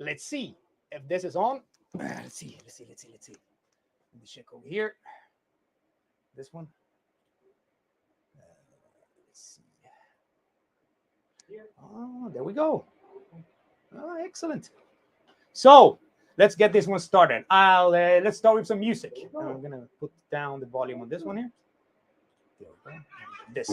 Let's see if this is on. Let's see. Let me check over here. This one. Let's see. Oh, there we go. Oh, excellent. So let's get this one started. Let's start with some music. I'm gonna put down the volume on this one here. There we go. This.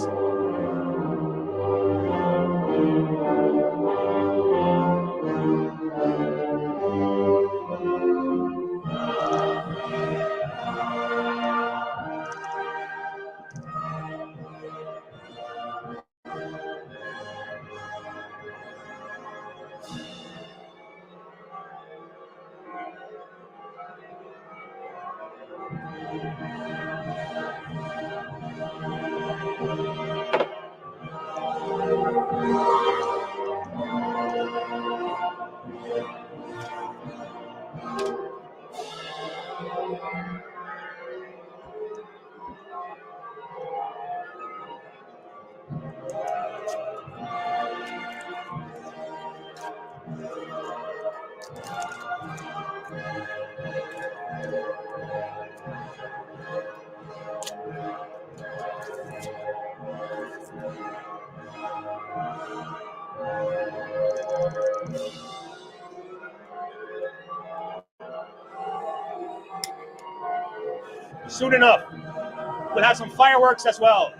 Soon enough, we'll have some fireworks as well.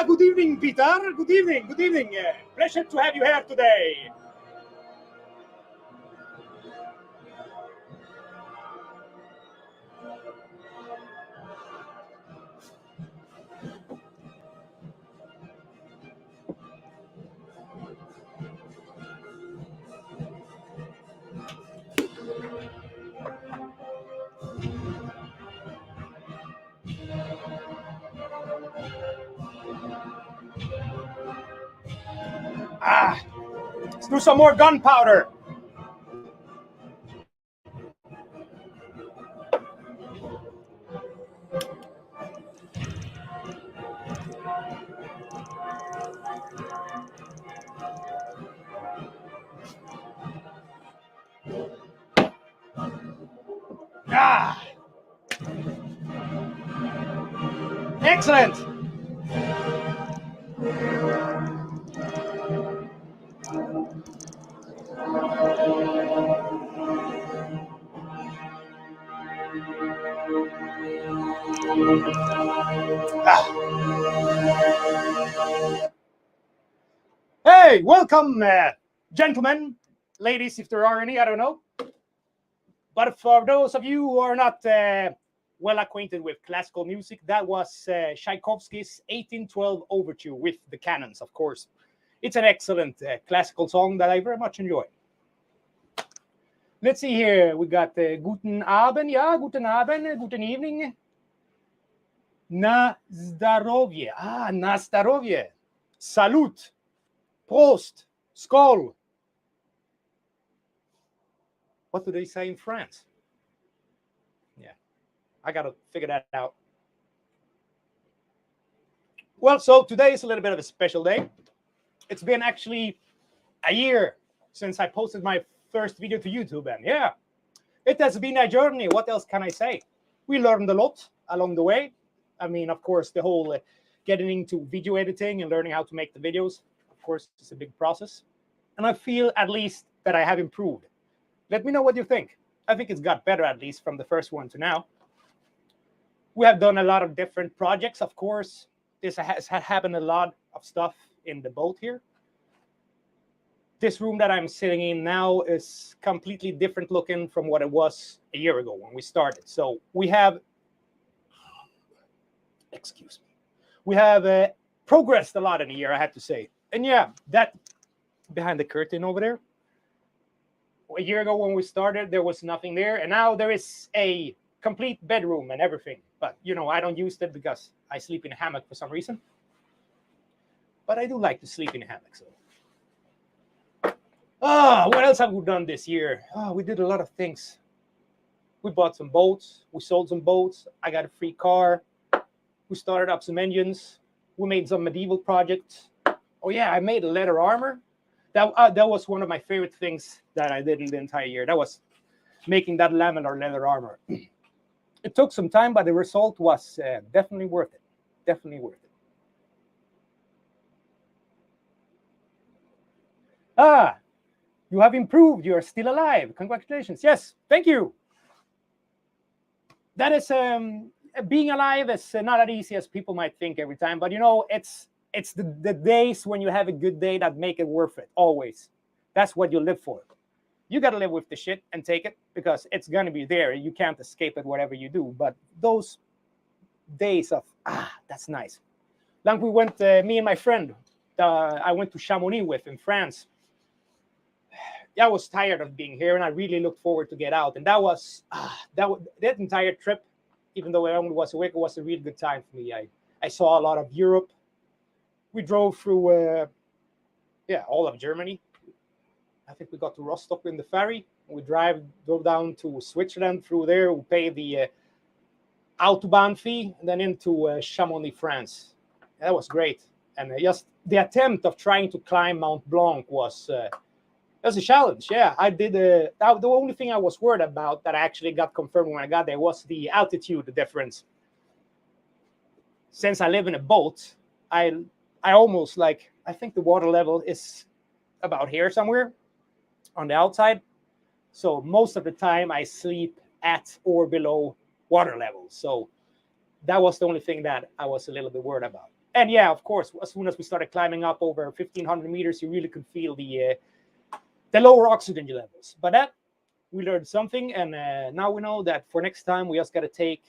Good evening, Peter. Good evening. Pleasure to have you here today. Let's do some more gunpowder. Excellent. Hey, welcome, gentlemen, ladies, if there are any, I don't know. But for those of you who are not well acquainted with classical music, that was Tchaikovsky's 1812 Overture with the cannons, of course. It's an excellent classical song that I very much enjoy. Let's see here. We got Guten Abend. Yeah, Guten Abend. Guten evening. Na zdarovye. Na zdarovye. Salut. Prost. Skål. What do they say in France? Yeah, I got to figure that out. Well, so today is a little bit of a special day. It's been actually a year since I posted my first video to YouTube, and yeah, it has been a journey. What else can I say? We learned a lot along the way. I mean, of course, the whole getting into video editing and learning how to make the videos, of course, it's a big process. And I feel at least that I have improved. Let me know what you think. I think it's got better, at least from the first one to now. We have done a lot of different projects, of course. This has happened a lot of stuff in the boat here. This room that I'm sitting in now is completely different looking from what it was a year ago when we started. So we have, excuse me, we have progressed a lot in a year, I have to say. And yeah, that behind the curtain over there, a year ago when we started, there was nothing there. And now there is a complete bedroom and everything. But, you know, I don't use it because I sleep in a hammock for some reason. But I do like to sleep in a hammock. So, what else have we done this year? We did a lot of things. We bought some boats. We sold some boats. I got a free car. We started up some engines. We made some medieval projects. Oh yeah, I made a leather armor. That was one of my favorite things that I did in the entire year. That was making that laminar leather armor. It took some time, but the result was definitely worth it. Definitely worth it. Ah, you have improved. You are still alive. Congratulations. Yes, thank you. That is being alive is not as easy as people might think every time. But you know, it's the days when you have a good day that make it worth it. Always. That's what you live for. You got to live with the shit and take it because it's going to be there. You can't escape it, whatever you do. But those days of, that's nice. Like we went, me and my friend, I went to Chamonix with in France. I was tired of being here and I really looked forward to get out. And that entire trip, even though it only was a week, it was a really good time for me. I saw a lot of Europe. We drove through, all of Germany. I think we got to Rostock in the ferry. We drove down to Switzerland through there. We paid the Autobahn fee, and then into Chamonix, France. That was great. And just the attempt of trying to climb Mont Blanc was a challenge. Yeah, I did. The only thing I was worried about that I actually got confirmed when I got there was the altitude difference. Since I live in a boat, I almost I think the water level is about here somewhere on the outside. So most of the time I sleep at or below water level. So that was the only thing that I was a little bit worried about. And yeah, of course, as soon as we started climbing up over 1,500 meters, you really could feel the lower oxygen levels. But that, we learned something. And now we know that for next time, we just got to take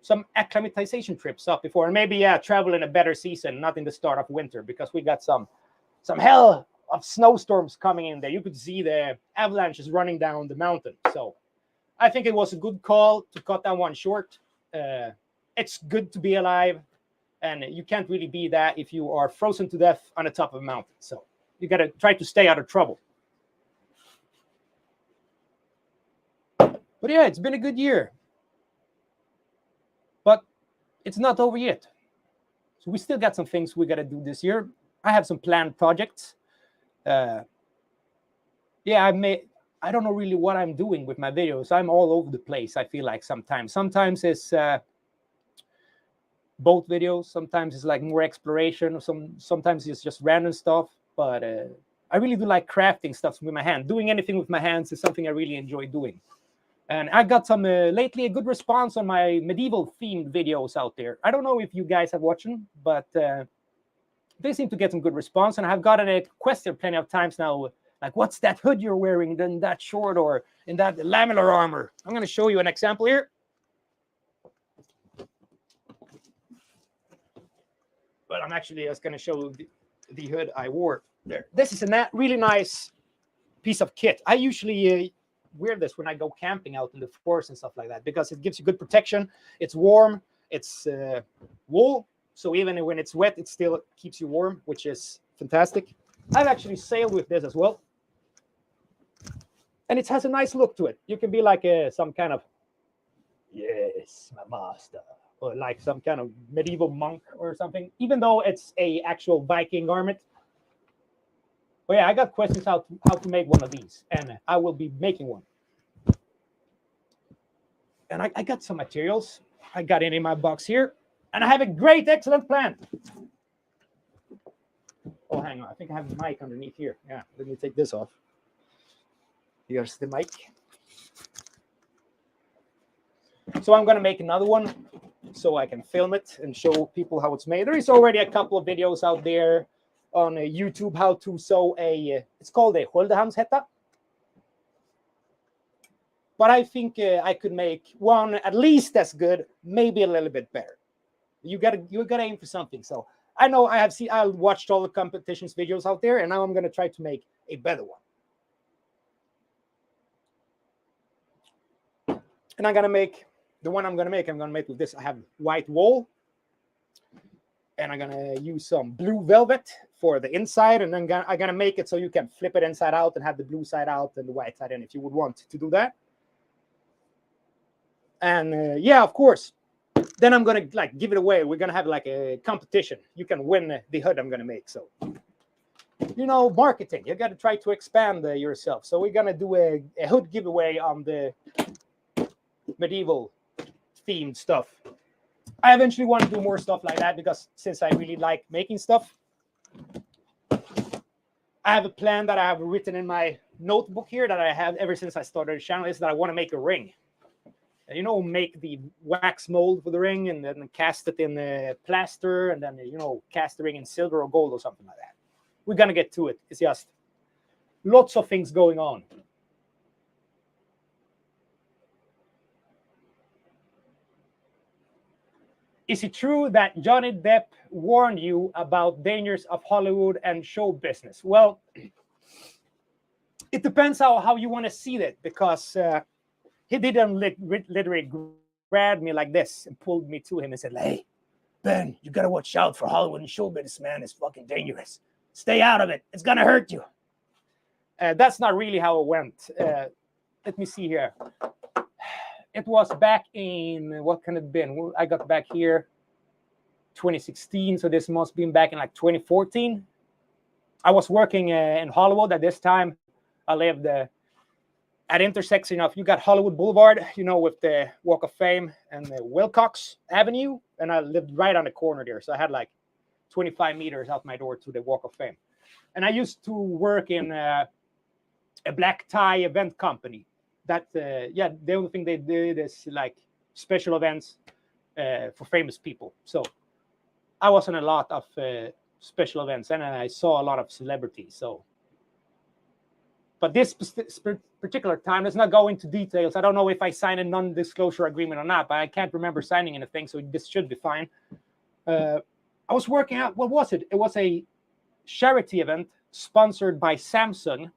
some acclimatization trips up before. And maybe, travel in a better season, not in the start of winter, because we got some hell of snowstorms coming in there. You could see the avalanches running down the mountain. So I think it was a good call to cut that one short. It's good to be alive, and you can't really be that if you are frozen to death on the top of a mountain. So you got to try to stay out of trouble. But yeah, it's been a good year. But it's not over yet. So we still got some things we got to do this year. I have some planned projects. I don't know really what I'm doing with my videos. I'm all over the place. I feel like sometimes it's boat videos. Sometimes it's like more exploration. Or sometimes it's just random stuff. But I really do like crafting stuff with my hand. Doing anything with my hands is something I really enjoy doing. And I got some lately a good response on my medieval themed videos out there. I don't know if you guys have watched them, but they seem to get some good response. And I've gotten a question plenty of times now, like, what's that hood you're wearing in that short or in that laminar armor? I'm going to show you an example here. But I'm actually just going to show the hood I wore there. This is a really nice piece of kit. I usually wear this when I go camping out in the forest and stuff like that because it gives you good protection. It's warm. It's wool. So even when it's wet, it still keeps you warm, which is fantastic. I've actually sailed with this as well. And it has a nice look to it. You can be like some kind of, yes, my master, or like some kind of medieval monk or something, even though it's a actual Viking garment. But yeah, I got questions how to make one of these, and I will be making one. And I got some materials. I got it in my box here. And I have a great, excellent plan. Oh, hang on. I think I have the mic underneath here. Yeah, let me take this off. Here's the mic. So I'm going to make another one so I can film it and show people how it's made. There is already a couple of videos out there on YouTube how to sew it's called a Holdehamnshetta. But I think I could make one at least as good, maybe a little bit better. You gotta aim for something. So I know I watched all the competitions videos out there, and now I'm gonna try to make a better one. And I'm gonna make with this. I have white wool, and I'm gonna use some blue velvet for the inside, and then I'm gonna make it so you can flip it inside out and have the blue side out and the white side in if you would want to do that. And yeah, of course, then I'm gonna like give it away. We're gonna have like a competition. You can win the hood I'm gonna make. So, marketing. You got to try to expand yourself. So we're gonna do a hood giveaway on the medieval themed stuff. I eventually want to do more stuff like that because since I really like making stuff, I have a plan that I have written in my notebook here that I have ever since I started the channel is that I want to make a ring. Make the wax mold for the ring and then cast it in plaster and then, cast the ring in silver or gold or something like that. We're going to get to it. It's just lots of things going on. Is it true that Johnny Depp warned you about dangers of Hollywood and show business? Well, it depends how you want to see that, because he didn't literally grab me like this and pulled me to him and said, "Hey, Ben, you got to watch out for Hollywood and show business, man. It's fucking dangerous. Stay out of it. It's going to hurt you." That's not really how it went. Let me see here. It was back in, what can it have been? I got back here 2016, so this must have been back in like 2014. I was working in Hollywood at this time. I lived at intersection of, you got Hollywood Boulevard, with the Walk of Fame and the Wilcox Avenue, and I lived right on the corner there. So I had like 25 meters out my door to the Walk of Fame. And I used to work in a black tie event company. That the only thing they did is like special events for famous people. So I was in a lot of special events, and I saw a lot of celebrities. So, but this particular time, let's not go into details. I don't know if I signed a non-disclosure agreement or not, but I can't remember signing anything, so this should be fine. I was working out. What was it? It was a charity event sponsored by Samsung.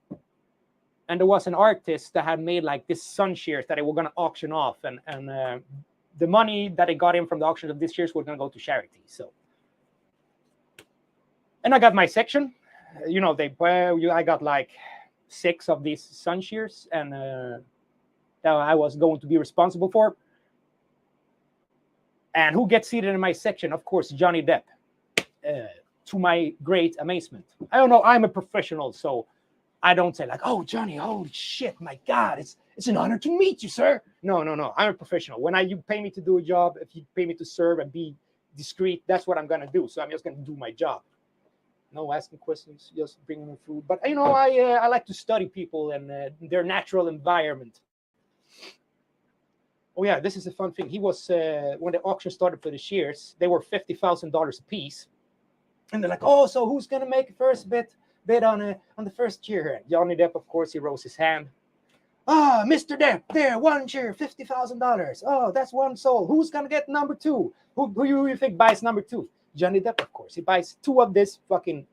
And there was an artist that had made like this sun shears that they were going to auction off, and the money that they got in from the auction of these shears were going to go to charity. So, and I got my section. I got like 6 of these sun shears, and that I was going to be responsible for. And who gets seated in my section? Of course, Johnny Depp. To my great amazement, I don't know. I'm a professional, so I don't say like, "Oh, Johnny, holy shit, my God, it's an honor to meet you, sir." No. I'm a professional. When you pay me to do a job, if you pay me to serve and be discreet, that's what I'm gonna do. So I'm just gonna do my job. No asking questions, just bringing them food. But I like to study people and their natural environment. Oh yeah, this is a fun thing. He was when the auction started for the shears, they were $50,000 a piece, and they're like, "Oh, so who's gonna make first bid on the first cheer?" Johnny Depp, of course, he rose his hand. "Ah, Mr. Depp, there, one cheer, $50,000. Oh, that's one sold. Who's gonna get number 2? Who you think buys number 2? Johnny Depp, of course. He buys 2 of this fucking.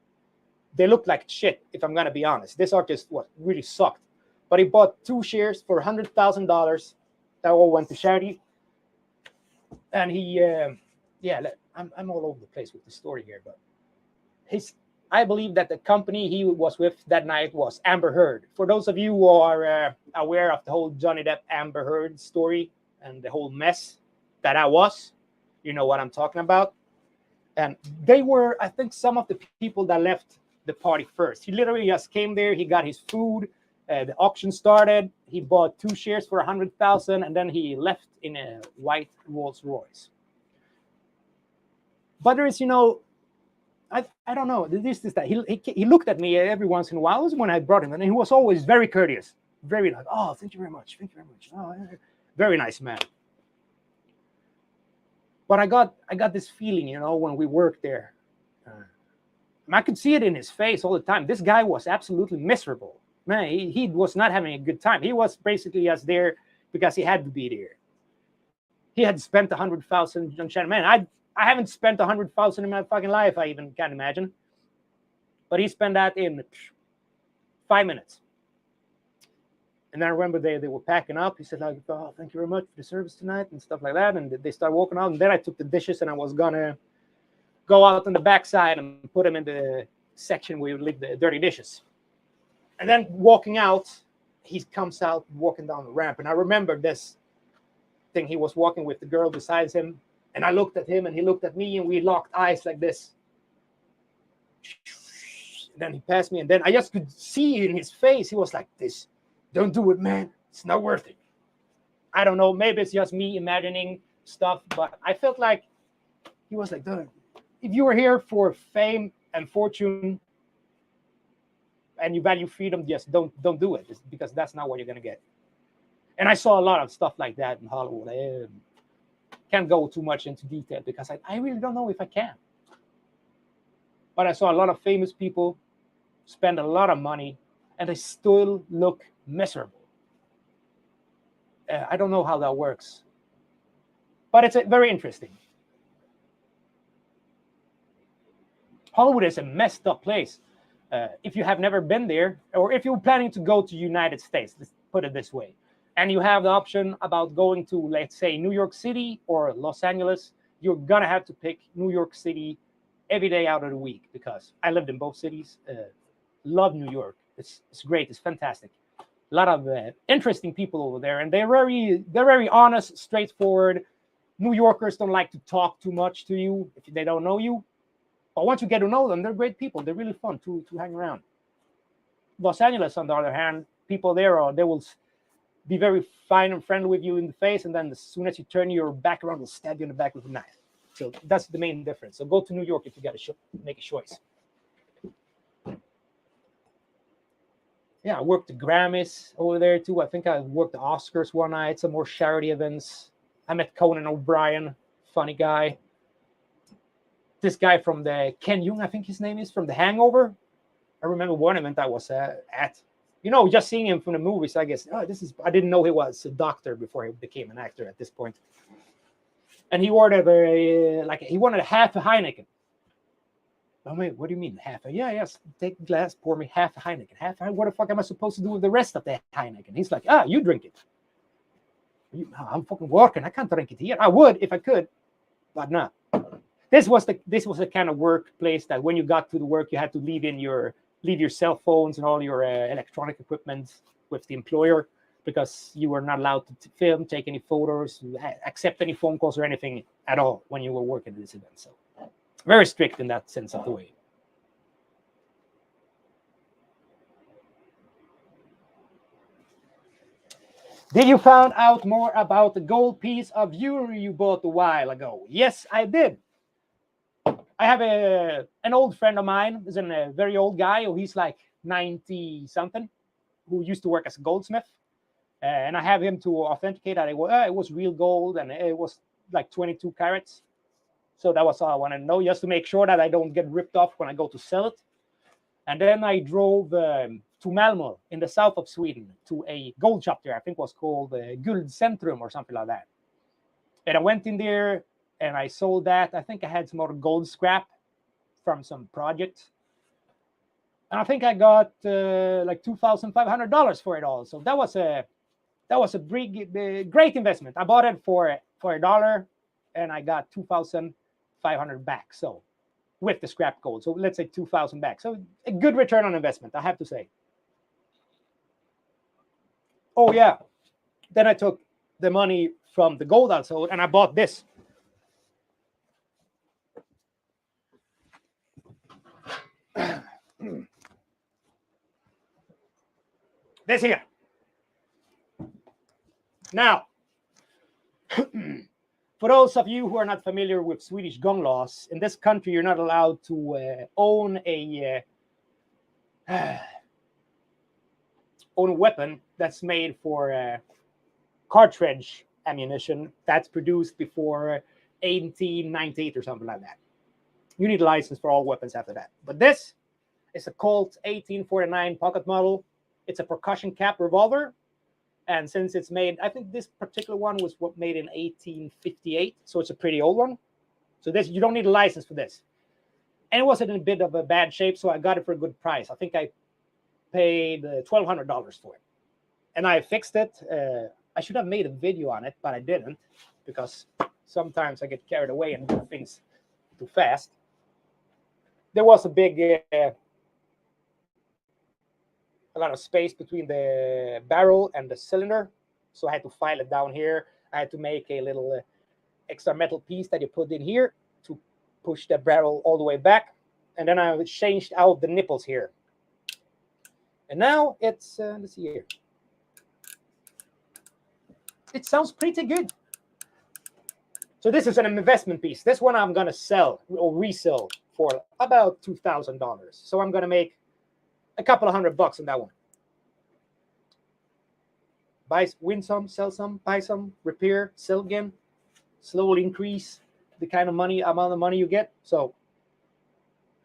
They look like shit, if I'm gonna be honest. This artist really sucked, but he bought 2 shares for $100,000. That all went to charity. And he, I'm all over the place with the story here, but I believe that the company he was with that night was Amber Heard. For those of you who are aware of the whole Johnny Depp Amber Heard story and the whole mess that I was, you know what I'm talking about. And they were, I think, some of the people that left the party first. He literally just came there. He got his food. The auction started. He bought 2 shares for $100,000, and then he left in a white Rolls Royce. But there is, I don't know. This is that he looked at me every once in a while. It was when I brought him, and he was always very courteous, very like, "Oh, thank you very much, thank you very much." Oh, very nice man. But I got this feeling, when we worked there, I could see it in his face all the time. This guy was absolutely miserable, man. He was not having a good time. He was basically just there because he had to be there. He had spent $100,000 on China. Man, I haven't spent $100,000 in my fucking life. I even can't imagine. But he spent that in 5 minutes. And then I remember they were packing up. He said, like, "Oh, thank you very much for the service tonight," and stuff like that. And they started walking out. And then I took the dishes and I was gonna go out on the backside and put them in the section where you leave the dirty dishes. And then walking out, he comes out walking down the ramp. And I remember this thing. He was walking with the girl beside him. And I looked at him and he looked at me and we locked eyes like this. And then he passed me and then I just could see in his face, he was like this. Don't do it, man. It's not worth it. I don't know. Maybe it's just me imagining stuff, but I felt like he was like, if you were here for fame and fortune and you value freedom, just don't do it, because that's not what you're gonna get. And I saw a lot of stuff like that in Hollywood. I can't go too much into detail because I really don't know if I can. But I saw a lot of famous people spend a lot of money and they still look miserable. I don't know how that works, but it's very interesting. Hollywood is a messed up place. If you have never been there, or if you're planning to go to United States, let's put it this way, and you have the option about going to, let's say, New York City or Los Angeles, you're gonna have to pick New York City every day out of the week, because I lived in both cities. Love New York. It's great. It's fantastic. A lot of interesting people over there, and they're very honest, straightforward. New Yorkers don't like to talk too much to you if they don't know you. But once you get to know them, they're great people. They're really fun to hang around. Los Angeles, on the other hand, people there they will be very fine and friendly with you in the face, and then as soon as you turn your back around, they'll stab you in the back with a knife. So that's the main difference. So go to New York if you got to make a choice. Yeah, I worked the Grammys over there too. I think I worked the Oscars one night, some more charity events. I met Conan O'Brien, funny guy. This guy from the Ken Jeong, I think his name is, from The Hangover. I remember one event I was at. Just seeing him from the movies, I guess. I didn't know he was a doctor before he became an actor at this point. And he ordered he wanted half a Heineken. Oh, wait, what do you mean half? Yes, take a glass, pour me half a Heineken. What the fuck am I supposed to do with the rest of the Heineken? He's like, you drink it. I'm fucking working. I can't drink it here. I would if I could, but not. This was the kind of workplace that when you got to the work, you had to leave your cell phones and all your electronic equipment with the employer, because you were not allowed to film, take any photos, accept any phone calls or anything at all when you were working at this event. So very strict in that sense of the way. Did you find out more about the gold piece of jewelry you bought a while ago? Yes, I did. I have an old friend of mine. He's a very old guy. He's like 90 something, who used to work as a goldsmith. And I have him to authenticate that it was real gold and it was like 22 carats. So that was all I wanted to know, just to make sure that I don't get ripped off when I go to sell it. And then I drove to Malmö in the south of Sweden to a gold shop there. I think it was called Guldcentrum or something like that. And I went in there and I sold that. I think I had some more gold scrap from some project. And I think I got like $2,500 for it all. So that was a great investment. I bought it for $1 and I got 2,500 back. So with the scrap gold. So let's say 2,000 back. So a good return on investment, I have to say. Oh yeah. Then I took the money from the gold I sold and I bought this. This here. Now, for those of you who are not familiar with Swedish gun laws, in this country, you're not allowed to own a weapon that's made for cartridge ammunition that's produced before 1898 or something like that. You need a license for all weapons after that. But this is a Colt 1849 pocket model. It's a percussion cap revolver. And since it's made, I think this particular one was made in 1858. So it's a pretty old one. So this, you don't need a license for this. And it wasn't in a bit of a bad shape, so I got it for a good price. I think I paid $1,200 for it. And I fixed it. I should have made a video on it, but I didn't, because sometimes I get carried away and do things too fast. There was a big, a lot of space between the barrel and the cylinder, so I had to file it down here. I had to make a little extra metal piece that you put in here to push the barrel all the way back. And then I changed out the nipples here. And now it's, let's see here. It sounds pretty good. So this is an investment piece. This one I'm gonna sell or resell for about $2,000. So I'm gonna make a couple of $100 on that one. Win some, sell some, buy some, repair, sell again, slowly increase the kind of amount of money you get. So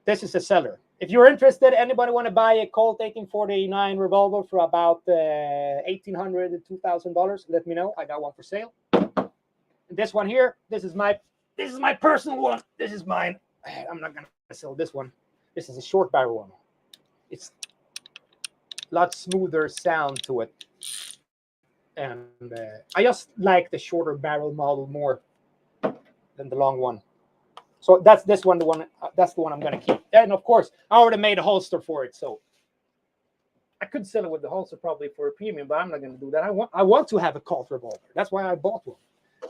this is a seller. If you're interested, anybody want to buy a Colt 1849 revolver for about $1,800 to $2,000, let me know. I got one for sale. And this one here, this is my personal one. This is mine. I'm not gonna sell this one. This is a short barrel one. It's a lot smoother sound to it, and I just like the shorter barrel model more than the long one. So that's this one. That's the one I'm gonna keep. And of course, I already made a holster for it, so I could sell it with the holster probably for a premium, but I'm not gonna do that. I want to have a Colt revolver. That's why I bought one.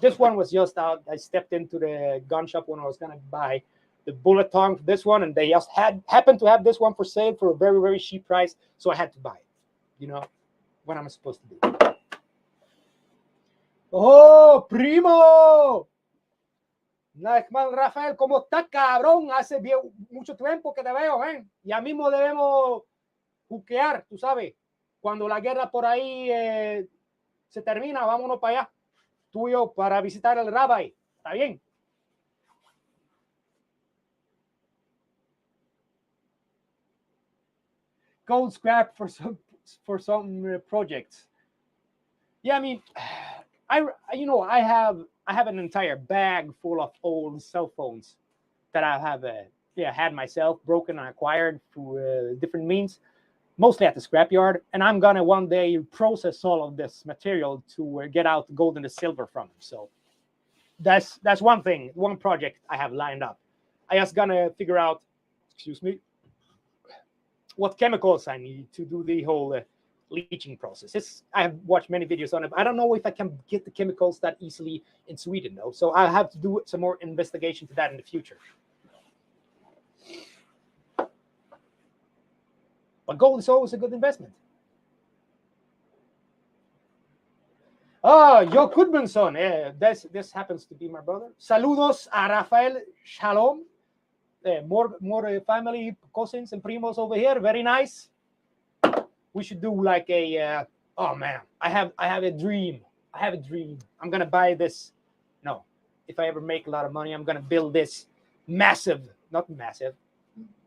This one was just out. I stepped into the gun shop when I was gonna buy the bullet tongue for this one, and they just happened to have this one for sale for a very, very cheap price, so I had to buy it. You know what I'm supposed to do. Oh, primo. Nachman Rafael, ¿cómo estás, cabrón? Hace mucho tiempo que te veo, ¿eh? Ya mismo debemos juquear, tú sabes. Cuando la guerra por ahí se termina, vámonos para allá. Tú y yo, para visitar el Rabbi. ¿Está bien? Gold scrap for some projects. Yeah, I mean, I have an entire bag full of old cell phones that I have had myself broken and acquired through different means, mostly at the scrapyard. And I'm gonna one day process all of this material to get out the gold and the silver from them. So that's one thing, one project I have lined up. I just gonna figure out, what chemicals I need to do the whole leaching process. I have watched many videos on it. I don't know if I can get the chemicals that easily in Sweden, though. So I have to do some more investigation to that in the future. But gold is always a good investment. Joe Goodmanson. This happens to be my brother. Saludos a Rafael. Shalom. More family, cousins, and primos over here. Very nice. We should do like a. Oh man, I have a dream. I have a dream. I'm gonna buy this. No, if I ever make a lot of money, I'm gonna build this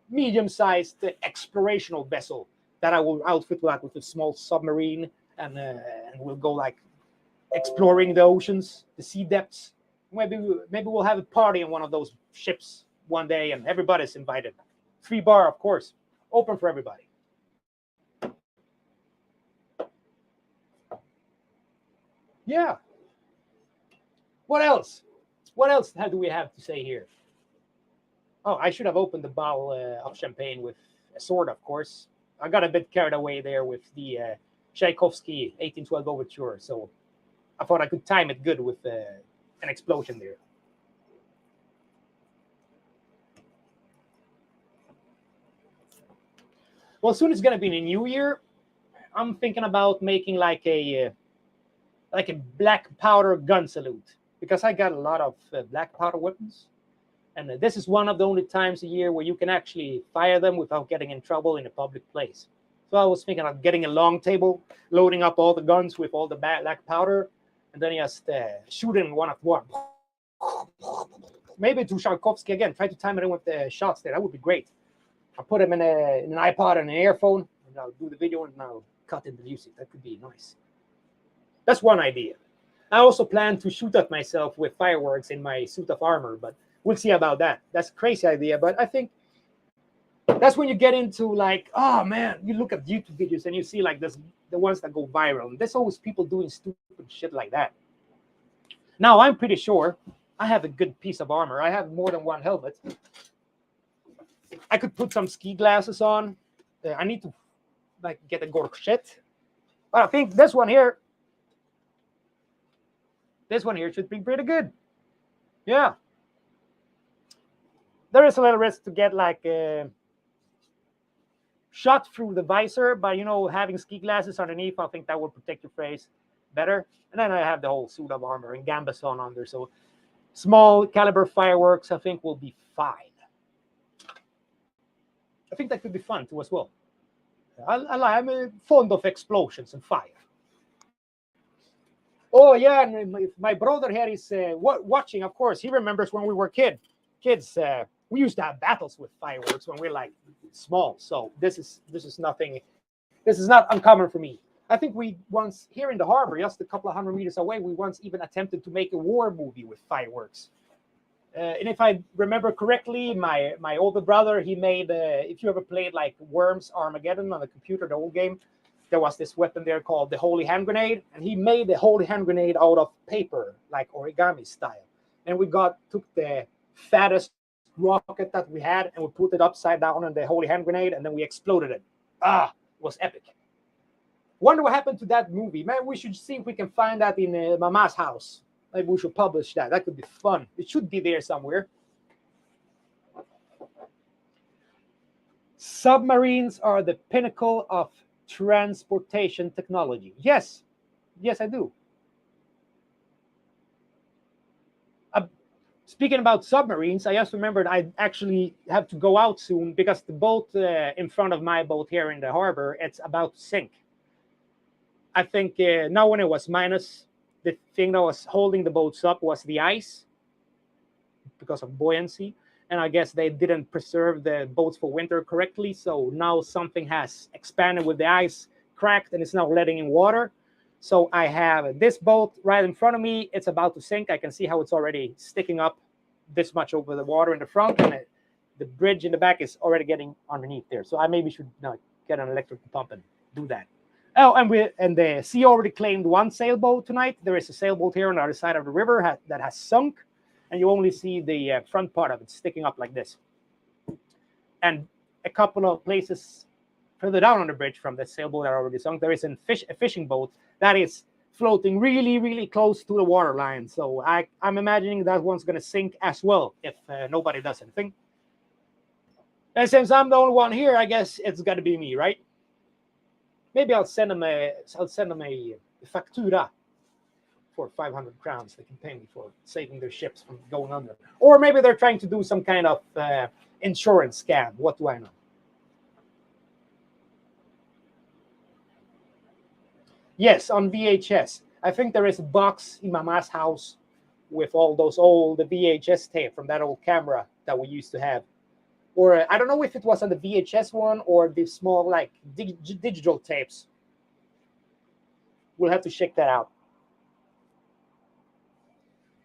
medium-sized explorational vessel that I will outfit like with a small submarine, and we'll go like exploring the oceans, the sea depths. Maybe we'll have a party on one of those ships one day, and everybody's invited. Free bar, of course, open for everybody. Yeah. What else? What else do we have to say here? Oh, I should have opened the bottle of champagne with a sword, of course. I got a bit carried away there with the Tchaikovsky 1812 Overture, so I thought I could time it good with an explosion there. Well, soon it's gonna be the new year. I'm thinking about making like a black powder gun salute, because I got a lot of black powder weapons, and this is one of the only times a year where you can actually fire them without getting in trouble in a public place. So I was thinking of getting a long table, loading up all the guns with all the black powder, and then just shooting one at one. Maybe to Tchaikovsky again. Try to time it in with the shots there. That would be great. I'll put them in an iPod and an earphone, and I'll do the video, and I'll cut in the music. That could be nice. That's one idea. I also plan to shoot at myself with fireworks in my suit of armor, but we'll see about that. That's a crazy idea, but I think that's when you get into like, oh man, you look at YouTube videos and you see like this, the ones that go viral. And there's always people doing stupid shit like that. Now, I'm pretty sure I have a good piece of armor. I have more than one helmet. I could put some ski glasses on. I need to like get a gorget. But I think this one here should be pretty good. Yeah, there is a little risk to get like shot through the visor, but having ski glasses underneath, I think that would protect your face better. And then I have the whole suit of armor and gambeson under, so small caliber fireworks, I think, will be fine. I think that could be fun too as well. I'm fond of explosions and fire. Oh yeah, and my brother here is watching. Of course, he remembers when we were kids. We used to have battles with fireworks when we were like small. So this is nothing. This is not uncommon for me. I think we once here in the harbor, just a couple of 100 meters away, we once even attempted to make a war movie with fireworks. And if I remember correctly, my older brother, he made. If you ever played like Worms Armageddon on the computer, the old game, there was this weapon there called the Holy Hand Grenade, and he made the Holy Hand Grenade out of paper, like origami style. And we took the fattest rocket that we had, and we put it upside down on the Holy Hand Grenade, and then we exploded it. It was epic. Wonder what happened to that movie. Man, we should see if we can find that in Mama's house. Maybe we should publish that. That could be fun. It should be there somewhere. Submarines are the pinnacle of transportation technology. Yes, I do. Speaking about submarines, I just remembered I actually have to go out soon because the boat in front of my boat here in the harbor, it's about to sink. I think now when it was minus, the thing that was holding the boats up was the ice because of buoyancy. And I guess they didn't preserve the boats for winter correctly. So now something has expanded with the ice, cracked, and it's now letting in water. So I have this boat right in front of me. It's about to sink. I can see how it's already sticking up this much over the water in the front. And the bridge in the back is already getting underneath there. So I maybe should get an electric pump and do that. Oh, and the sea already claimed one sailboat tonight. There is a sailboat here on the other side of the river that has sunk, and you only see the front part of it sticking up like this. And a couple of places further down on the bridge from the sailboat that already sunk, there is a fishing boat that is floating really, really close to the water line. So I'm imagining that one's going to sink as well if nobody does anything. And since I'm the only one here, I guess it's got to be me, right? Maybe I'll send them a factura for 500 crowns. They can pay me for saving their ships from going under. Or maybe they're trying to do some kind of insurance scam. What do I know? Yes, on VHS. I think there is a box in Mama's house with all those old VHS tape from that old camera that we used to have. Or I don't know if it was on the VHS one or the small like digital tapes. We'll have to check that out.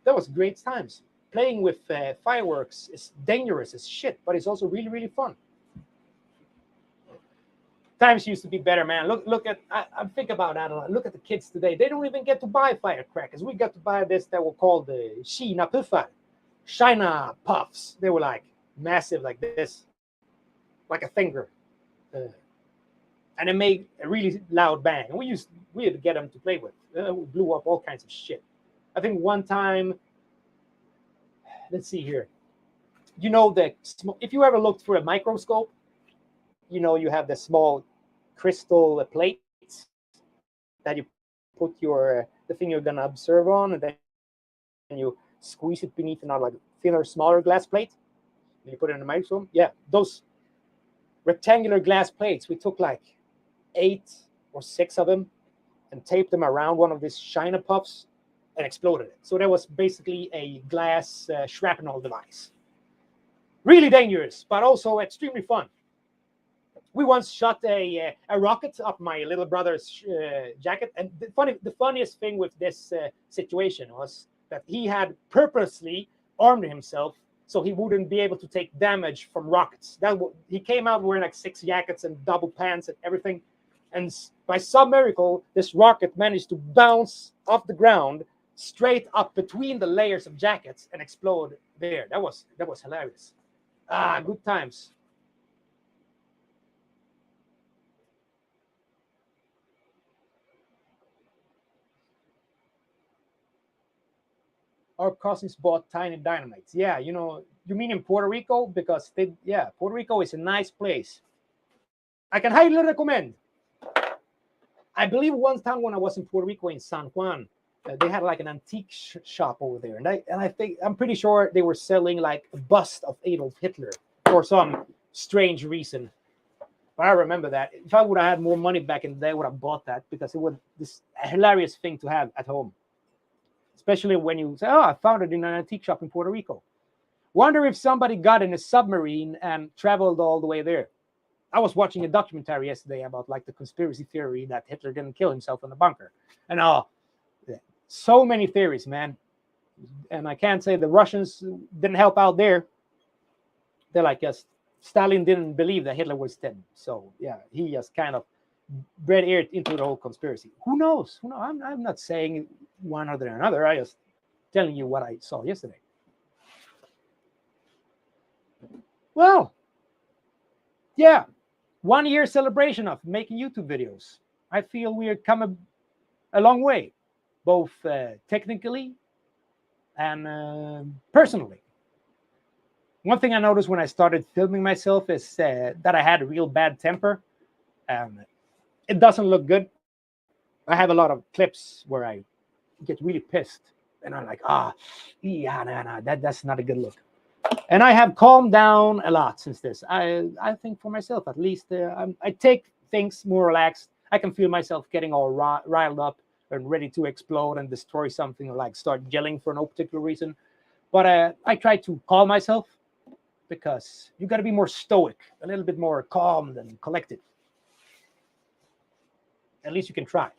That was great times. Playing with fireworks is dangerous as shit, but it's also really, really fun. Times used to be better, man. Look at I think about that a lot. Look at the kids today. They don't even get to buy firecrackers. We got to buy this that were called the Kina Puffar, China Puffs. They were like massive, like this, like a finger, and it made a really loud bang. And we had to get them to play with. We blew up all kinds of shit. I think one time, let's see here. If you ever looked through a microscope, you have the small crystal plates that you put the thing you're gonna observe on, and then you squeeze it beneath another like thinner, smaller glass plate. And you put it in the microscope. Yeah, those rectangular glass plates. We took like 8 or 6 of them and taped them around one of these China puffs and exploded it. So that was basically a glass shrapnel device. Really dangerous, but also extremely fun. We once shot a rocket up my little brother's jacket, and the funniest thing with this situation was that he had purposely armed himself so he wouldn't be able to take damage from rockets. He came out wearing like 6 jackets and double pants and everything, and by some miracle, this rocket managed to bounce off the ground straight up between the layers of jackets and explode there. That was hilarious. Good times. our cousins bought tiny dynamites. Yeah, you mean in Puerto Rico? Because Puerto Rico is a nice place. I can highly recommend. I believe one time when I was in Puerto Rico in San Juan, they had like an antique shop over there, and I think I'm pretty sure they were selling like a bust of Adolf Hitler for some strange reason. But I remember that. If I would have had more money back in the day, I would have bought that because it was this hilarious thing to have at home. Especially when you say, "Oh, I found it in an antique shop in Puerto Rico." Wonder if somebody got in a submarine and traveled all the way there. I was watching a documentary yesterday about like the conspiracy theory that Hitler didn't kill himself in the bunker, and so many theories, man. And I can't say the Russians didn't help out there. They're like, yes, Stalin didn't believe that Hitler was dead, so yeah, he just kind of bred air into the whole conspiracy. Who knows? I'm not saying one or the another. I just telling you what I saw yesterday. Well, yeah, 1 year celebration of making YouTube videos. I feel we're come a long way, both technically and personally. One thing I noticed when I started filming myself is that I had a real bad temper. It doesn't look good. I have a lot of clips where I get really pissed, and I'm like, yeah, no, that's not a good look. And I have calmed down a lot since this. I think for myself, at least, I take things more relaxed. I can feel myself getting all riled up and ready to explode and destroy something, or like start yelling for no particular reason. But I try to calm myself because you got to be more stoic, a little bit more calm and collected. At least you can try.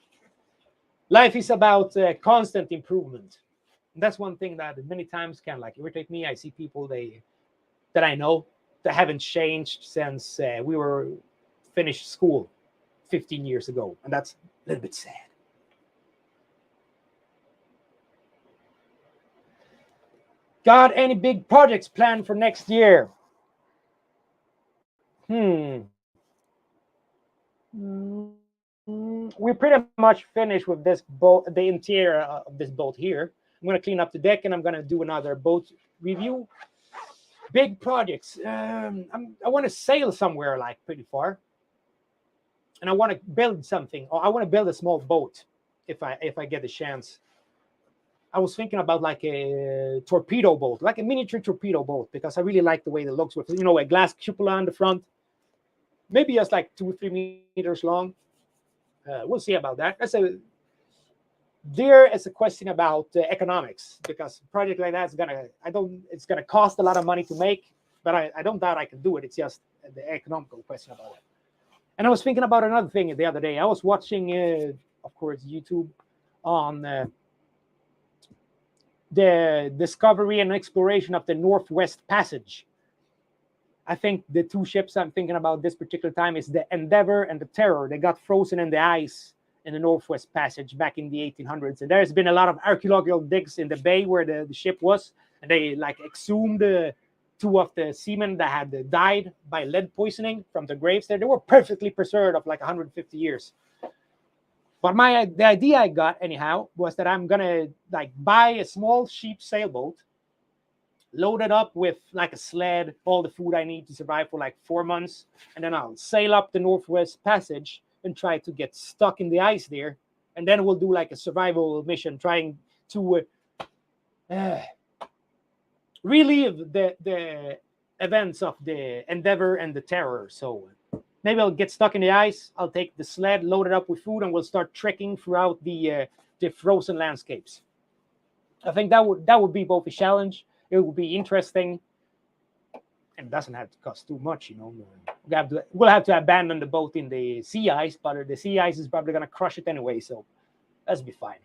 Life is about constant improvement. That's one thing that many times can like irritate me. I see people that I know that haven't changed since we were finished school 15 years ago, and that's a little bit sad. Got any big projects planned for next year? We're pretty much finished with this boat, the interior of this boat here. I'm going to clean up the deck, and I'm going to do another boat review. Big projects. I want to sail somewhere like pretty far, and I want to build something. Or I want to build a small boat if I get the chance. I was thinking about like a torpedo boat, like a miniature torpedo boat, because I really like the way it looks with a glass cupola on the front. Maybe just like 2 or 3 meters long. We'll see about that. There is a question about economics, because a project like that it's gonna cost a lot of money to make, but I don't doubt I can do it. It's just the economical question about it. And I was thinking about another thing the other day. I was watching, of course, YouTube on the discovery and exploration of the Northwest Passage. I think the two ships I'm thinking about this particular time is the Endeavour and the Terror. They got frozen in the ice in the Northwest Passage back in the 1800s. And there's been a lot of archaeological digs in the bay where the ship was. And they like exhumed two of the seamen that had died by lead poisoning from the graves there. They were perfectly preserved of like 150 years. But the idea I got anyhow was that I'm gonna like buy a small cheap sailboat, load it up with like a sled, all the food I need to survive for like 4 months, and then I'll sail up the Northwest Passage and try to get stuck in the ice there, and then we'll do like a survival mission, trying to relive the events of the Endeavour and the Terror. So maybe I'll get stuck in the ice. I'll take the sled, load it up with food, and we'll start trekking throughout the frozen landscapes. I think that would be both a challenge. It would be interesting, and it doesn't have to cost too much. We'll have to abandon the boat in the sea ice, but the sea ice is probably gonna crush it anyway, so that's be fine.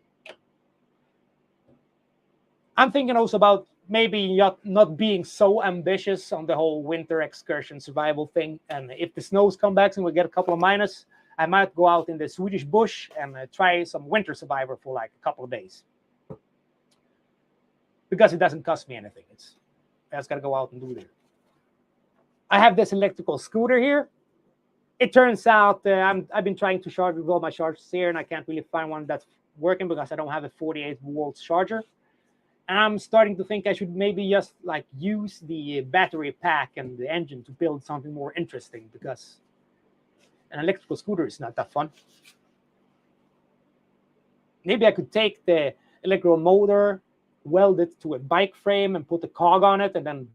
I'm thinking also about maybe not being so ambitious on the whole winter excursion survival thing. And if the snows come back and we get a couple of minus, I might go out in the Swedish bush and try some winter survivor for like a couple of days. Because it doesn't cost me anything. I just got to go out and do it. I have this electrical scooter here. It turns out I've been trying to charge with all my chargers here, and I can't really find one that's working because I don't have a 48 volts charger. And I'm starting to think I should maybe just like use the battery pack and the engine to build something more interesting, because an electrical scooter is not that fun. Maybe I could take the electrical motor, weld it to a bike frame, and put a cog on it, and then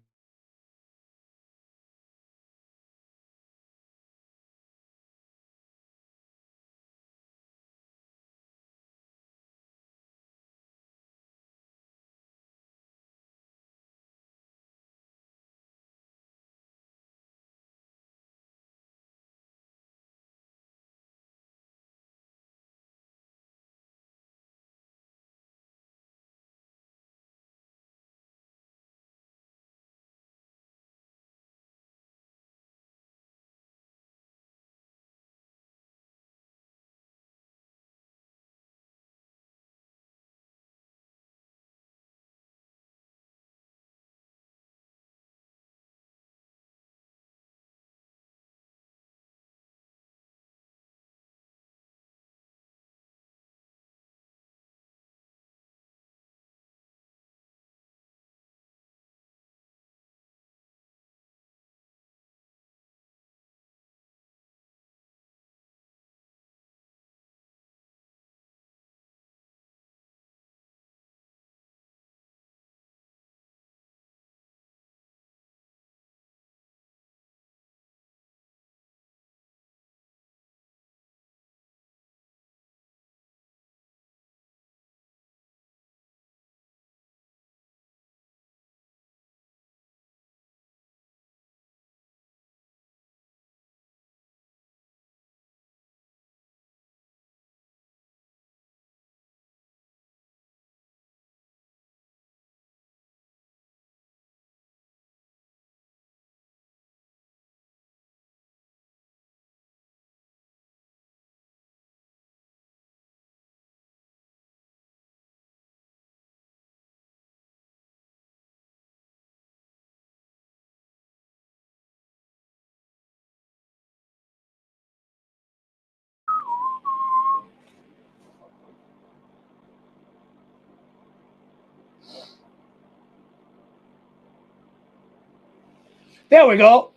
there we go.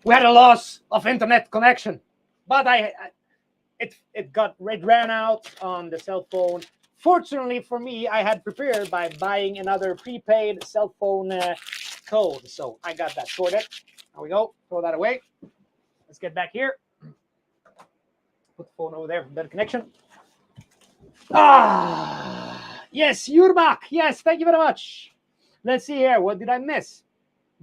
We had a loss of internet connection, but it ran out on the cell phone. Fortunately for me, I had prepared by buying another prepaid cell phone code, so I got that sorted. There we go. Throw that away. Let's get back here. Put the phone over there for better connection. Yes, you're back. Yes, thank you very much. Let's see here. What did I miss?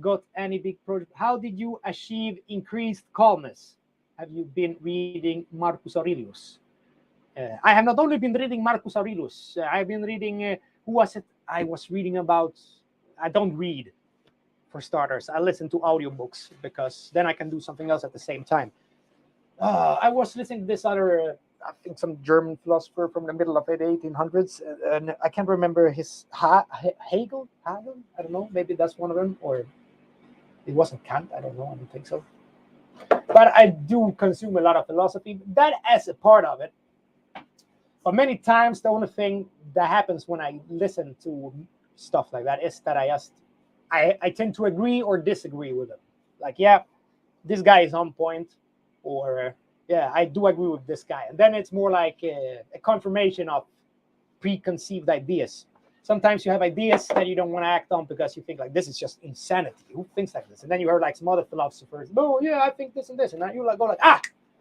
Got any big project? How did you achieve increased calmness? Have you been reading Marcus Aurelius? I have not only been reading Marcus Aurelius, I've been reading, who was it I was reading about? I don't read, for starters. I listen to audiobooks because then I can do something else at the same time. I was listening to this other, I think some German philosopher from the middle of the 1800s, and I can't remember his, Hegel? I don't know, maybe that's one of them, or it wasn't Kant, I don't know, I don't think so. But I do consume a lot of philosophy, that as a part of it. But many times, the only thing that happens when I listen to stuff like that is that I tend to agree or disagree with it. Like, yeah, this guy is on point, or yeah, I do agree with this guy. And then it's more like a confirmation of preconceived ideas. Sometimes you have ideas that you don't want to act on because you think like this is just insanity. Who thinks like this? And then you heard like some other philosophers, oh yeah, I think this and this, and then you like go like,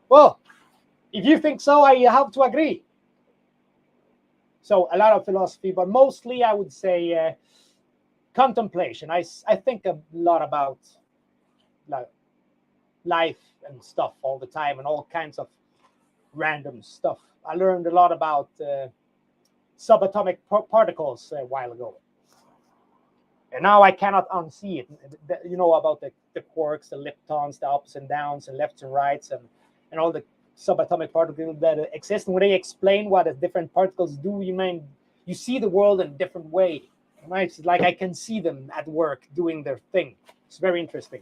well, if you think so, I have to agree. So a lot of philosophy, but mostly I would say contemplation. I think a lot about like life and stuff all the time, and all kinds of random stuff. I learned a lot about subatomic particles a while ago, and now I cannot unsee it. You know about the quarks, the leptons, the ups and downs, and lefts and rights, and all the subatomic particles that exist. And when they explain what the different particles do, you see the world in a different way. Right? It's like I can see them at work doing their thing. It's very interesting.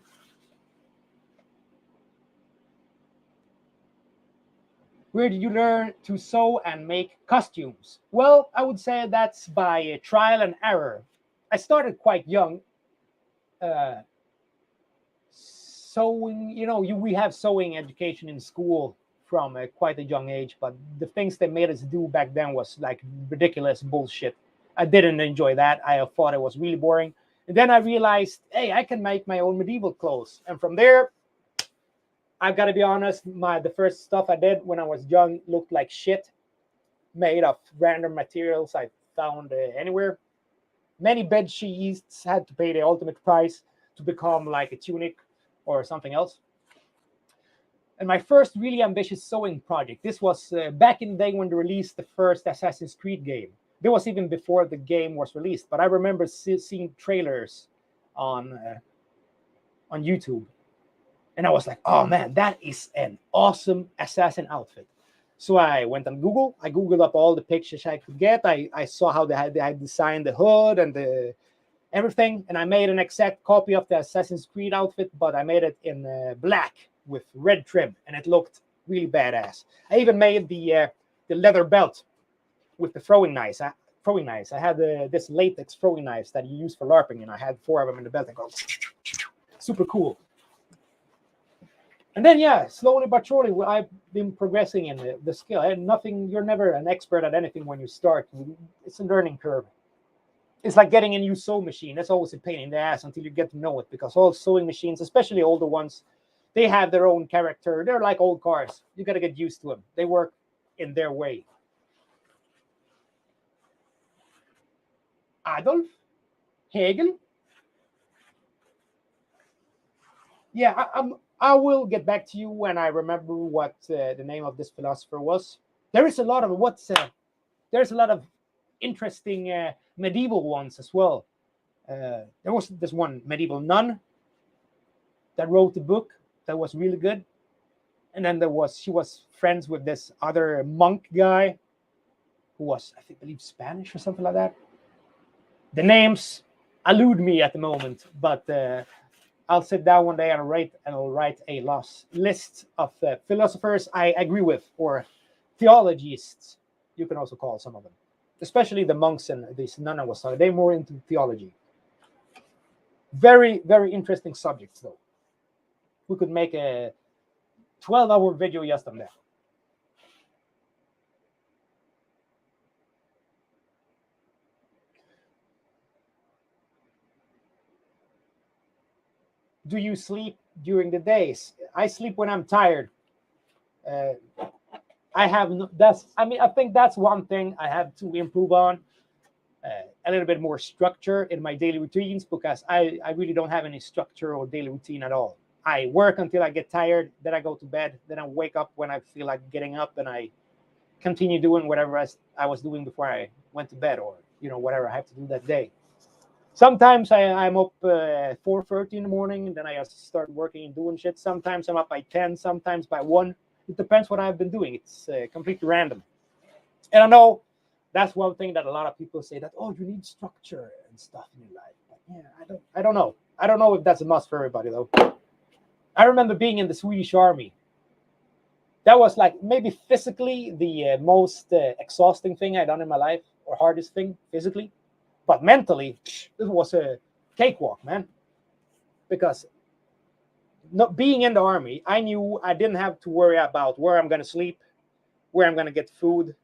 Where did you learn to sew and make costumes? Well, I would say that's by trial and error. I started quite young. Uh, Sewing, we have sewing education in school from quite a young age, but the things they made us do back then was like ridiculous bullshit. I didn't enjoy that. I thought it was really boring. And then I realized, hey, I can make my own medieval clothes. And from there, I've got to be honest, the first stuff I did when I was young looked like shit, made of random materials I found anywhere. Many bed sheets had to pay the ultimate price to become like a tunic or something else. And my first really ambitious sewing project, this was back in the day when they released the first Assassin's Creed game. This was even before the game was released, but I remember seeing trailers on on YouTube, and I was like, "Oh man, that is an awesome assassin outfit." So I went on Google. I googled up all the pictures I could get. I saw how they had designed the hood and the everything, and I made an exact copy of the Assassin's Creed outfit, but I made it in black with red trim, and it looked really badass. I even made the leather belt with the throwing knives. I had this latex throwing knives that you use for LARPing, and I had 4 of them in the belt. And go super cool. And then yeah, slowly but surely, I've been progressing in the skill. And nothing, you're never an expert at anything when you start. It's a learning curve. It's like getting a new sewing machine. That's always a pain in the ass until you get to know it, because all sewing machines, especially older ones, they have their own character. They're like old cars. You got to get used to them. They work in their way. Adolf Hegel. Yeah, I will get back to you when I remember what the name of this philosopher was. There is a lot of there's a lot of interesting medieval ones as well. There was this one medieval nun that wrote a book that was really good, and then she was friends with this other monk guy who was, I believe, Spanish or something like that. The names elude me at the moment, but I'll sit down one day and I'll write a list of philosophers I agree with, or theologists, you can also call some of them, especially the monks and these nun I was talking. They're more into theology. Very, very interesting subjects, though. We could make a 12-hour video just on that. Do you sleep during the days? I sleep when I'm tired. I have I think that's one thing I have to improve on. A little bit more structure in my daily routines, because I really don't have any structure or daily routine at all. I work until I get tired, then I go to bed, then I wake up when I feel like getting up, and I continue doing whatever I was doing before I went to bed, or whatever I have to do that day. Sometimes I'm up 4:30 in the morning, and then I just start working and doing shit. Sometimes I'm up by 10, sometimes by 1. It depends what I've been doing. It's completely random. And I know that's one thing that a lot of people say, that, oh, you need structure and stuff in your life. But yeah, I don't know. I don't know if that's a must for everybody, though. I remember being in the Swedish army. That was like maybe physically the most exhausting thing I'd done in my life, or hardest thing physically. But mentally, this was a cakewalk, man. Because not being in the army, I knew I didn't have to worry about where I'm going to sleep, where I'm going to get food.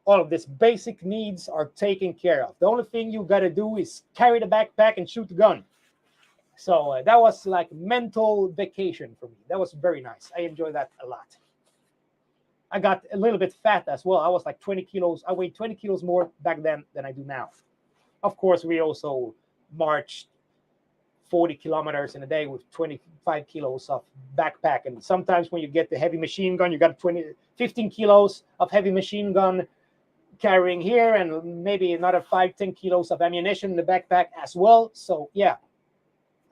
All of these basic needs are taken care of. The only thing you got to do is carry the backpack and shoot the gun. So that was like mental vacation for me. That was very nice. I enjoyed that a lot. I got a little bit fat as well. I was like 20 kilos. I weighed 20 kilos more back then than I do now. Of course, we also marched 40 kilometers in a day with 25 kilos of backpack. And sometimes when you get the heavy machine gun, you got 15 kilos of heavy machine gun carrying here, and maybe another 5-10 kilos of ammunition in the backpack as well. So yeah,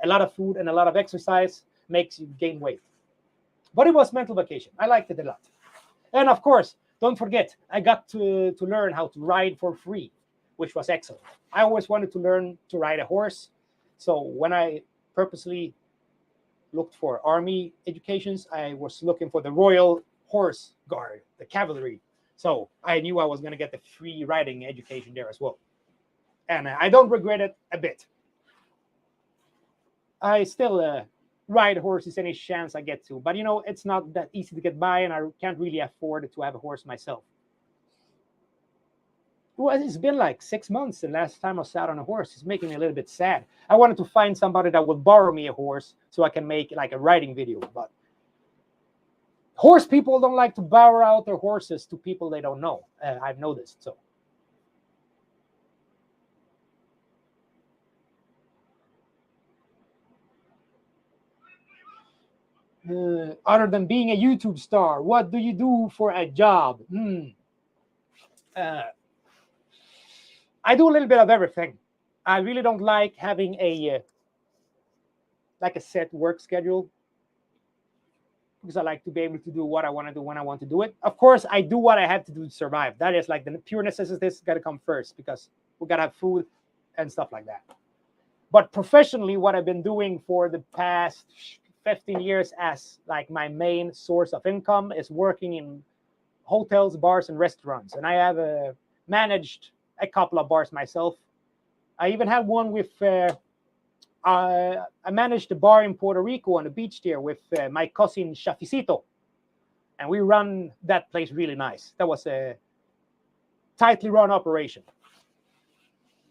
a lot of food and a lot of exercise makes you gain weight. But it was mental vacation. I liked it a lot. And of course, don't forget, I got to learn how to ride for free, which was excellent. I always wanted to learn to ride a horse. So when I purposely looked for army educations, I was looking for the Royal horse guard, the cavalry. So I knew I was going to get the free riding education there as well. And I don't regret it a bit. I still ride horses any chance I get to. But, it's not that easy to get by, and I can't really afford to have a horse myself. Well, it's been like 6 months the last time I sat on a horse. It's making me a little bit sad. I wanted to find somebody that would borrow me a horse so I can make like a riding video. But horse people don't like to borrow out their horses to people they don't know. I've noticed. So other than being a YouTube star, what do you do for a job? I do a little bit of everything. I really don't like having a set work schedule because I like to be able to do what I want to do when I want to do it. Of course, I do what I have to do to survive. That is like the pure necessities got to come first because we got to have food and stuff like that. But professionally, what I've been doing for the past 15 years as like my main source of income is working in hotels, bars, and restaurants. And I have managed a couple of bars myself. I even had one with I managed a bar in Puerto Rico on the beach there with my cousin Shafisito, and we run that place really nice. That was a tightly run operation.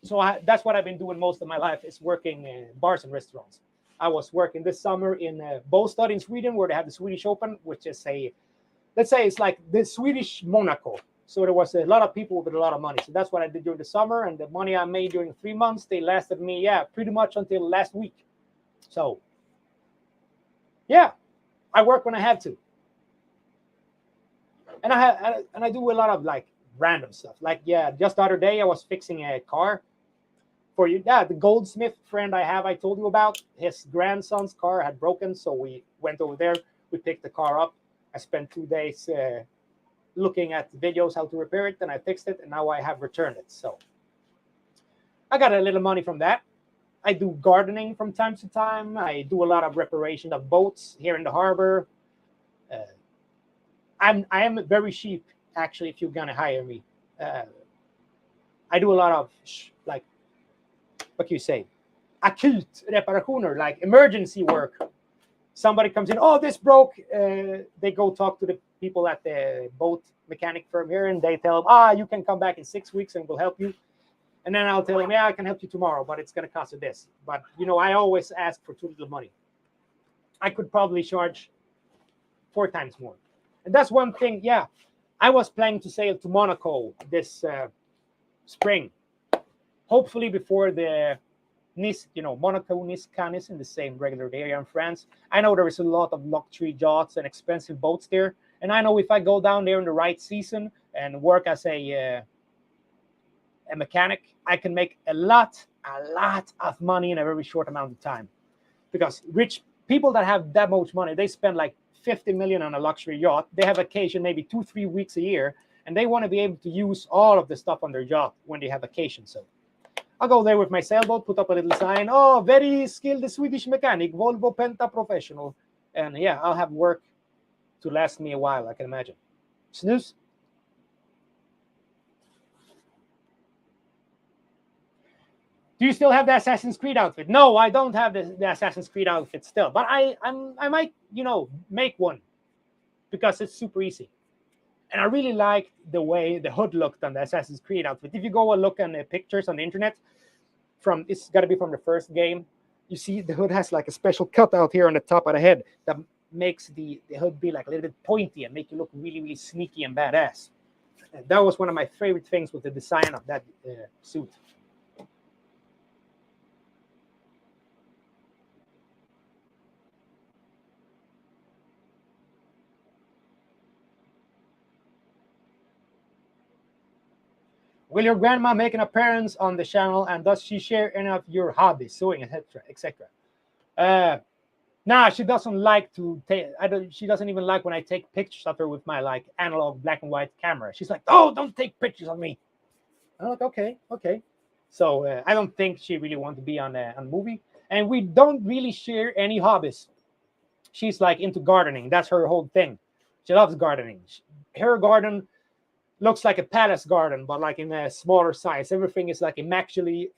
So that's what I've been doing most of my life is working in bars and restaurants. I was working this summer in Båstad in Sweden, where they have the Swedish Open, which is let's say it's like the Swedish Monaco. So there was a lot of people with a lot of money. So that's what I did during the summer. And the money I made during 3 months, they lasted me, pretty much until last week. So, yeah, I work when I have to. And I do a lot of like random stuff. Like, just the other day I was fixing a car for you. Yeah, the goldsmith friend I have, I told you about, his grandson's car had broken. So we went over there. We picked the car up. I spent 2 days looking at videos how to repair it, and I fixed it, and now I have returned it. So I got a little money from that. I do gardening from time to time. I do a lot of reparation of boats here in the harbor. I am very cheap, actually, if you're gonna hire me. I do a lot of like, what can you say, acute reparationer, like emergency work. Somebody comes in, oh, this broke. They go talk to the people at the boat mechanic firm here, and they tell them, you can come back in 6 weeks and we'll help you. And then I'll tell them, I can help you tomorrow, but it's going to cost you this. But, I always ask for too little money. I could probably charge 4 times more. And that's one thing, I was planning to sail to Monaco this spring, hopefully before the Nice, Monaco, Nice, Cannes in the same regular area in France. I know there is a lot of luxury yachts and expensive boats there. And I know if I go down there in the right season and work as a mechanic, I can make a lot of money in a very short amount of time. Because rich people that have that much money, they spend like 50 million on a luxury yacht. They have vacation maybe 2-3 weeks a year, and they want to be able to use all of the stuff on their yacht when they have vacation. So I'll go there with my sailboat, put up a little sign, very skilled Swedish mechanic, Volvo Penta professional. And I'll have work to last me a while, I can imagine. Snooze. Do you still have the Assassin's Creed outfit? No, I don't have the Assassin's Creed outfit still, but I might, make one because it's super easy. And I really like the way the hood looked on the Assassin's Creed outfit. If you go and look on the pictures on the internet, it's got to be from the first game, you see the hood has like a special cutout here on the top of the head that makes the hood be like a little bit pointy and make you look really, really sneaky and badass. And that was one of my favorite things with the design of that suit. Will your grandma make an appearance on the channel, and does she share any of your hobbies, sewing, etc., etc.? Nah, she doesn't like to take. She doesn't even like when I take pictures of her with my like analog black and white camera. She's like, "Oh, don't take pictures of me." I'm like, okay. So I don't think she really wants to be on a movie, and we don't really share any hobbies. She's like into gardening. That's her whole thing. She loves gardening. Her garden looks like a palace garden, but like in a smaller size. Everything is like immaculately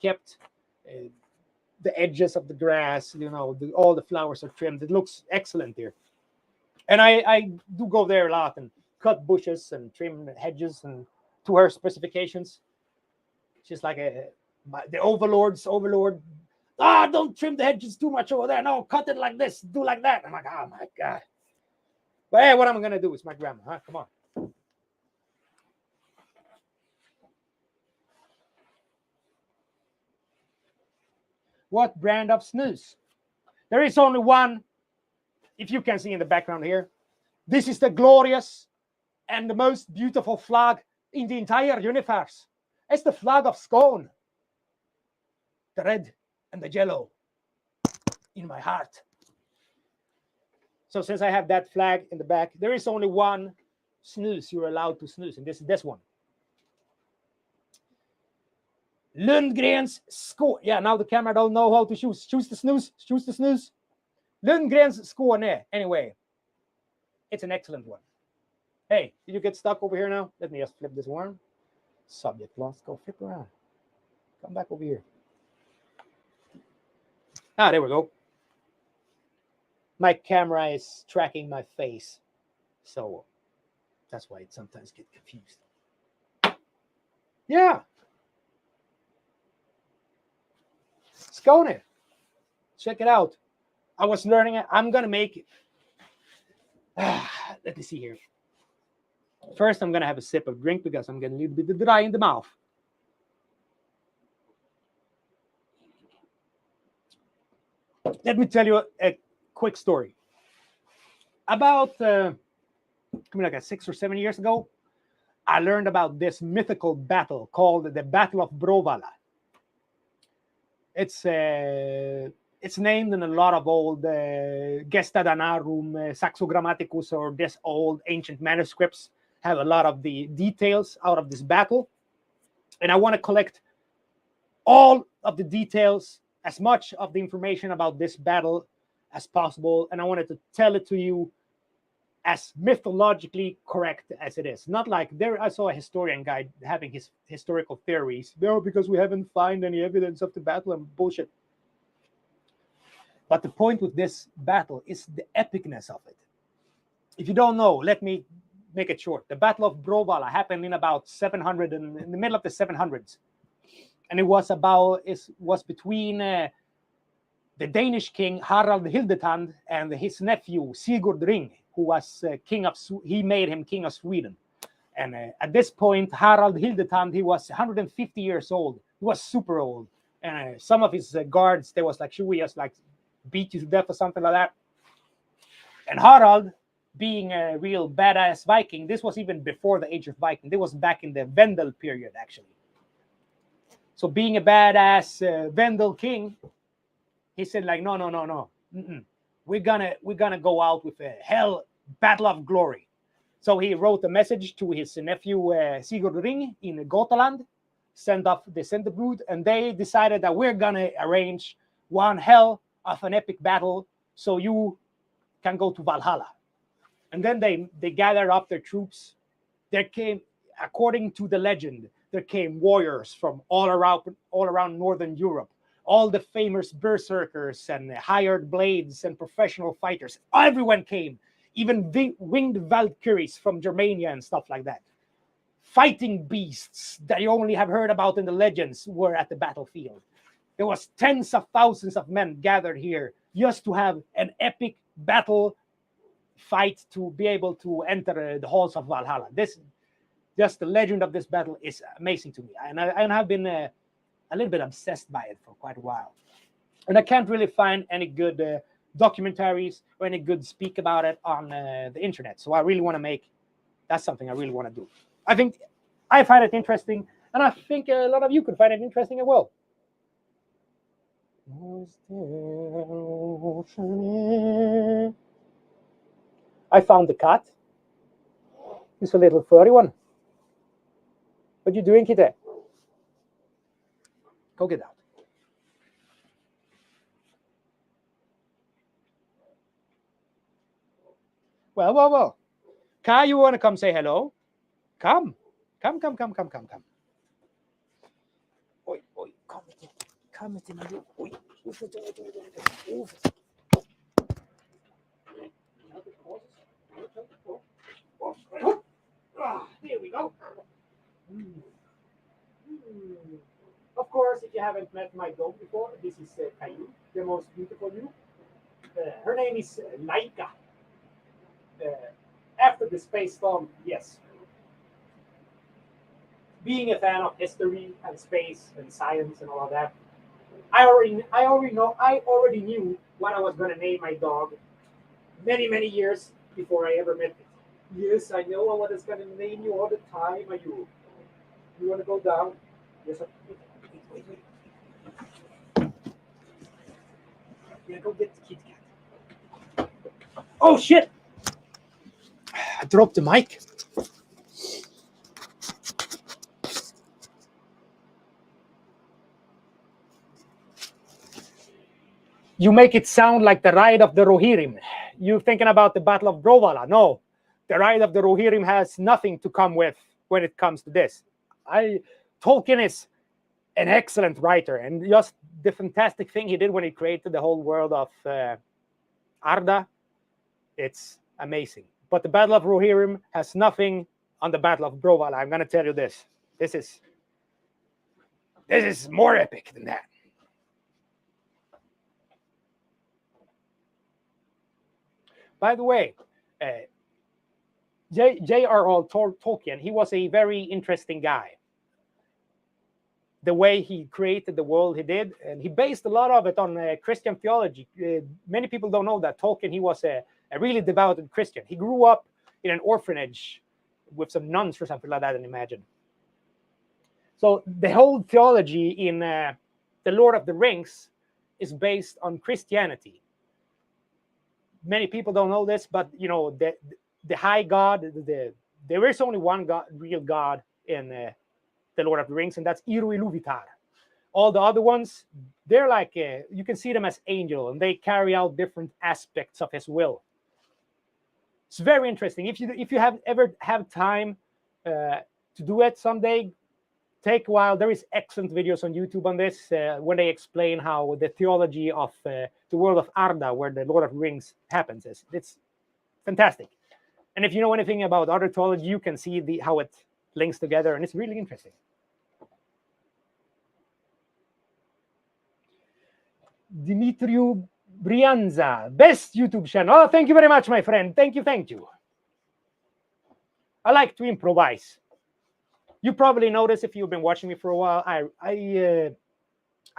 kept. The edges of the grass, all the flowers are trimmed. It looks excellent here. And I do go there a lot and cut bushes and trim hedges and to her specifications. She's like the overlord. Ah, don't trim the hedges too much over there. No, cut it like this. Do like that. I'm like, oh my God. But hey, what am I gonna do? It's my grandma, huh? Come on. What brand of snus? There is only one. If you can see in the background here, this is the glorious and the most beautiful flag in the entire universe. It's the flag of Skåne. The red and the yellow in my heart. So since I have that flag in the back, there is only one snus you're allowed to snooze, and this is this one. Lundgren's Skåne. Yeah, now the camera don't know how to choose. Choose the snooze. Choose the snooze. Lundgren's Skåne. Anyway, it's an excellent one. Hey, did you get stuck over here now? Let me just flip this one. Subject lost. Go flip around. Come back over here. Ah, there we go. My camera is tracking my face, so that's why it sometimes gets confused. Yeah. Skåne. Check it out. I was learning it. I'm going to make it. Let me see here. First, I'm going to have a sip of drink because I'm getting a little bit dry in the mouth. Let me tell you a quick story. About like 6 or 7 years ago, I learned about this mythical battle called the Battle of Bråvalla. It's named in a lot of old Gesta Danorum, Saxo Grammaticus, or this old ancient manuscripts have a lot of the details out of this battle. And I want to collect all of the details, as much of the information about this battle as possible. And I wanted to tell it to you as mythologically correct as it is. Not like I saw a historian guy having his historical theories. No, because we haven't found any evidence of the battle and bullshit. But the point with this battle is the epicness of it. If you don't know, let me make it short. The Battle of Bråvalla happened in about 700, in the middle of the 700s. And it was between the Danish king Harald Hildetand and his nephew Sigurd Ring, who was he made him king of Sweden. And at this point, Harald Hildetand, he was 150 years old. He was super old. And some of his guards, they was like, should we just like beat you to death or something like that? And Harald, being a real badass Viking, this was even before the age of Viking. This was back in the Vendel period, actually. So being a badass Vendel king, he said like, no. Mm-mm. We're gonna go out with a hell battle of glory. So he wrote a message to his nephew Sigurd Ring in Gotaland, sent off the Centerbrood, and they decided that we're gonna arrange one hell of an epic battle so you can go to Valhalla. And then they gathered up their troops. There came, according to the legend, there came warriors from all around Northern Europe. All the famous berserkers and hired blades and professional fighters. Everyone came, even winged Valkyries from Germania and stuff like that. Fighting beasts that you only have heard about in the legends were at the battlefield. There was tens of thousands of men gathered here just to have an epic battle fight to be able to enter the halls of Valhalla. Just the legend of this battle is amazing to me. And I've been a little bit obsessed by it for quite a while. And I can't really find any good documentaries or any good speak about it on the internet. So I really want to that's something I really want to do. I think I find it interesting, and I think a lot of you could find it interesting as well. I found the cat. It's a little furry one. What you doing, Kitty? Go get out. Well. Kai, you want to come say hello? Come. Come. Oi, come. Come. Oi. There we go. Of course, if you haven't met my dog before, this is Caillou, the most beautiful you. Her name is Laika. Uh, After the space storm, yes. Being a fan of history and space and science and all of that, I already knew what I was going to name my dog many years before I ever met it. Yes, I know what I was going to name you all the time. Are you want to go down? Yes. Wait. Yeah, go get the kitty cat. Oh shit! I dropped the mic. You make it sound like the Ride of the Rohirrim. You thinking about the Battle of Brovalla? No, the Ride of the Rohirrim has nothing to come with when it comes to this. Tolkien is an excellent writer, and just the fantastic thing he did when he created the whole world of Arda, it's amazing. But the Battle of Rohirrim has nothing on the Battle of Brovalla. I'm going to tell you this. This is more epic than that. By the way, J.R.R. Tolkien, he was a very interesting guy. The way he created the world he did, and he based a lot of it on Christian theology. Many people don't know that Tolkien, he was a really devout Christian. He grew up in an orphanage with some nuns or something like that, and imagine. So the whole theology in The Lord of the Rings is based on Christianity. Many people don't know this, but you know the high God, there is only one God, real God in The Lord of the Rings, and that's Eru Iluvatar. All the other ones, they're like you can see them as angels, and they carry out different aspects of His will. It's very interesting. If you ever have time to do it someday, take a while. There is excellent videos on YouTube on this when they explain how the theology of the world of Arda, where the Lord of the Rings happens, is. It's fantastic. And if you know anything about other theology, you can see how it links together, and it's really interesting. Dimitriu Brianza, best YouTube channel. Oh, thank you very much, my friend. Thank you. I like to improvise. You probably noticed if you've been watching me for a while, I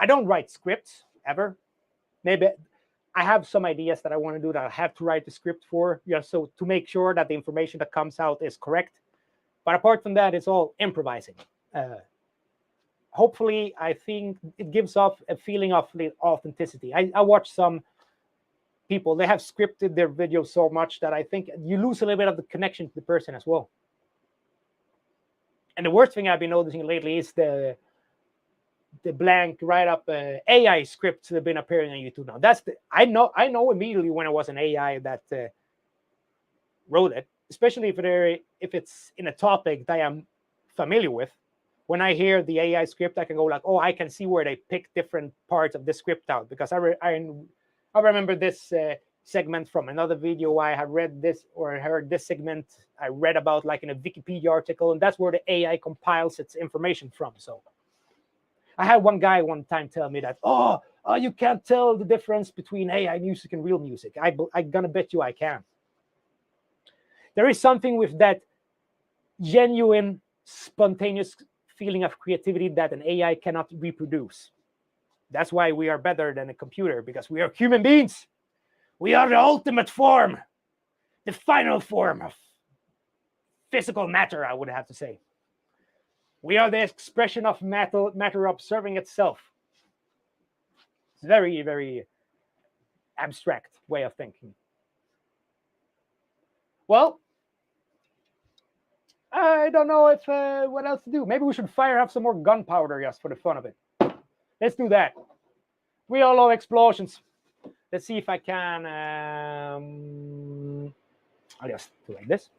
don't write scripts ever. Maybe I have some ideas that I want to do that I have to write the script for, so to make sure that the information that comes out is correct. But apart from that, it's all improvising. Hopefully, I think it gives off a feeling of authenticity. I watch some people, they have scripted their videos so much that I think you lose a little bit of the connection to the person as well. And the worst thing I've been noticing lately is the blank write-up AI scripts that have been appearing on YouTube now. I know immediately when it was an AI that wrote it, especially if it's in a topic that I'm familiar with. When I hear the AI script, I can go like, oh, I can see where they pick different parts of the script out, because I remember this segment from another video. I have read this or heard this segment I read about like in a Wikipedia article, and that's where the AI compiles its information from. So I had one guy one time tell me that, oh, you can't tell the difference between AI music and real music. I'm gonna bet you I can. There is something with that genuine, spontaneous feeling of creativity that an AI cannot reproduce. That's why we are better than a computer, because we are human beings. We are the ultimate form, the final form of physical matter, I would have to say. We are the expression of matter observing itself. It's a very, very abstract way of thinking. Well, I don't know if what else to do. Maybe we should fire up some more gunpowder just for the fun of it. Let's do that. We all love explosions. Let's see if I can. I'll just do like this.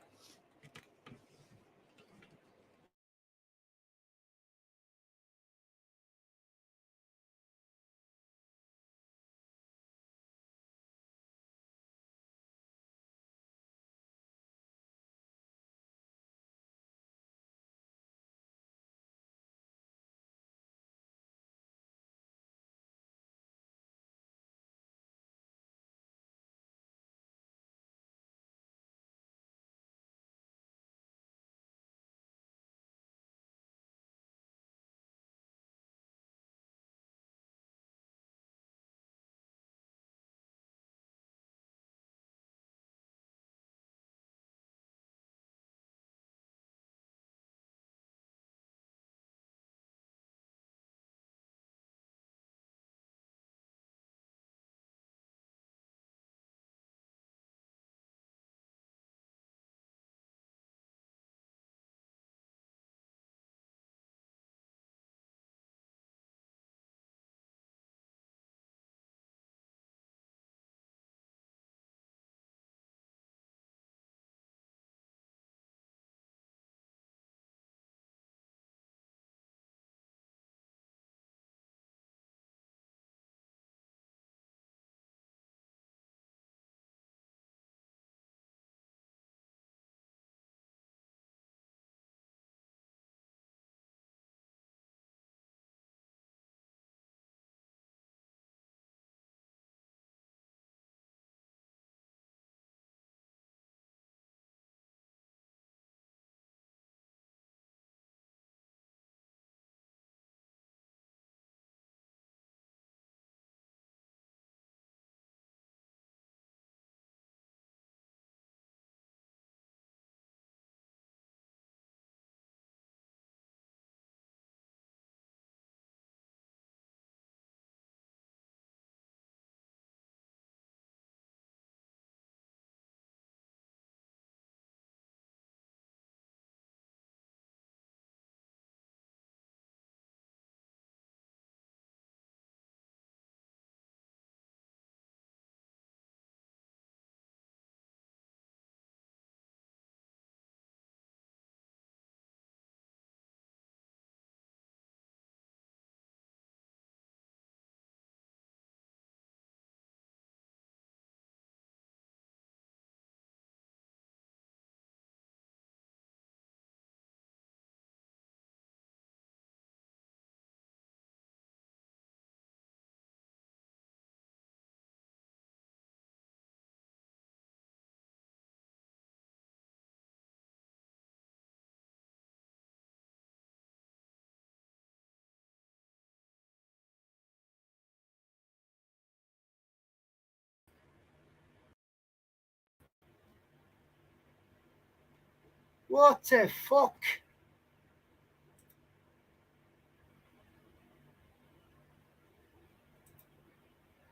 What the fuck?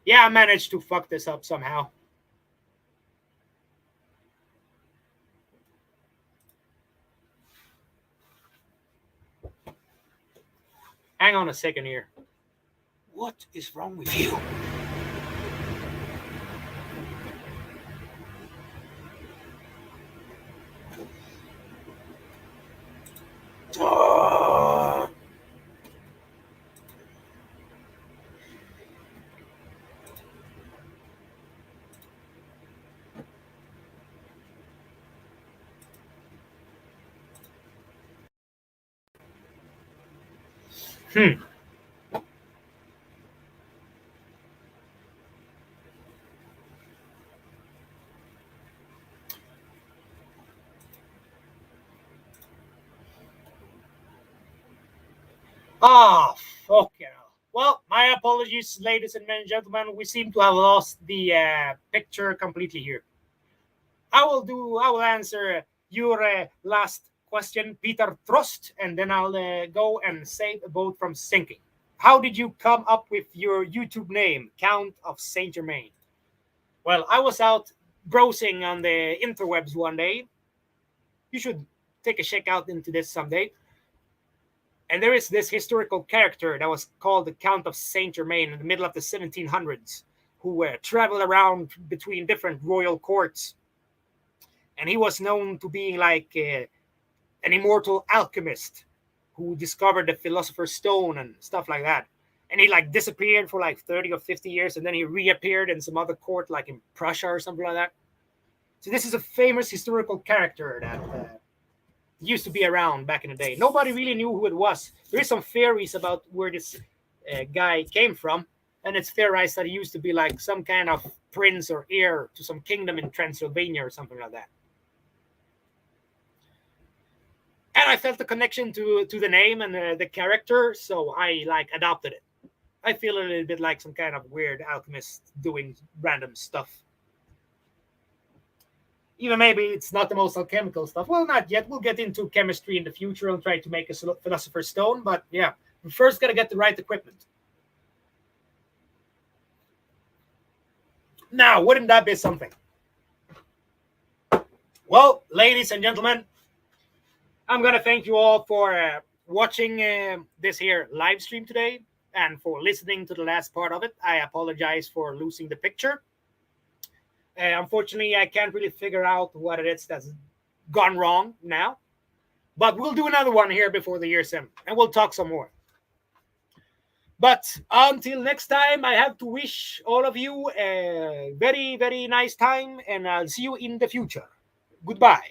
Yeah, I managed to fuck this up somehow. Hang on a second here. What is wrong with you? Hmm. Ah, fuck you. Well, my apologies, ladies and gentlemen. We seem to have lost the picture completely here. I will answer your last question, Peter Trost, and then I'll go and save a boat from sinking. How did you come up with your YouTube name, Count of Saint Germain? Well, I was out browsing on the interwebs one day. You should take a check out into this someday. And there is this historical character that was called the Count of Saint Germain in the middle of the 1700s, who traveled around between different royal courts. and he was known to being like an immortal alchemist who discovered the Philosopher's Stone and stuff like that. And he like disappeared for like 30 or 50 years, and then he reappeared in some other court, like in Prussia or something like that. So this is a famous historical character that used to be around back in the day. Nobody really knew who it was. There is some theories about where this guy came from, and it's theorized that he used to be like some kind of prince or heir to some kingdom in Transylvania or something like that. And I felt the connection to the name and the character, so I like adopted it. I feel a little bit like some kind of weird alchemist doing random stuff. Even maybe it's not the most alchemical stuff. Well, not yet. We'll get into chemistry in the future and try to make a Philosopher's Stone. But yeah, we first got to get the right equipment. Now, wouldn't that be something? Well, ladies and gentlemen, I'm going to thank you all for watching this here live stream today and for listening to the last part of it. I apologize for losing the picture. Unfortunately, I can't really figure out what it is that's gone wrong now. But we'll do another one here before the year's end, and we'll talk some more. But until next time, I have to wish all of you a very, very nice time, and I'll see you in the future. Goodbye.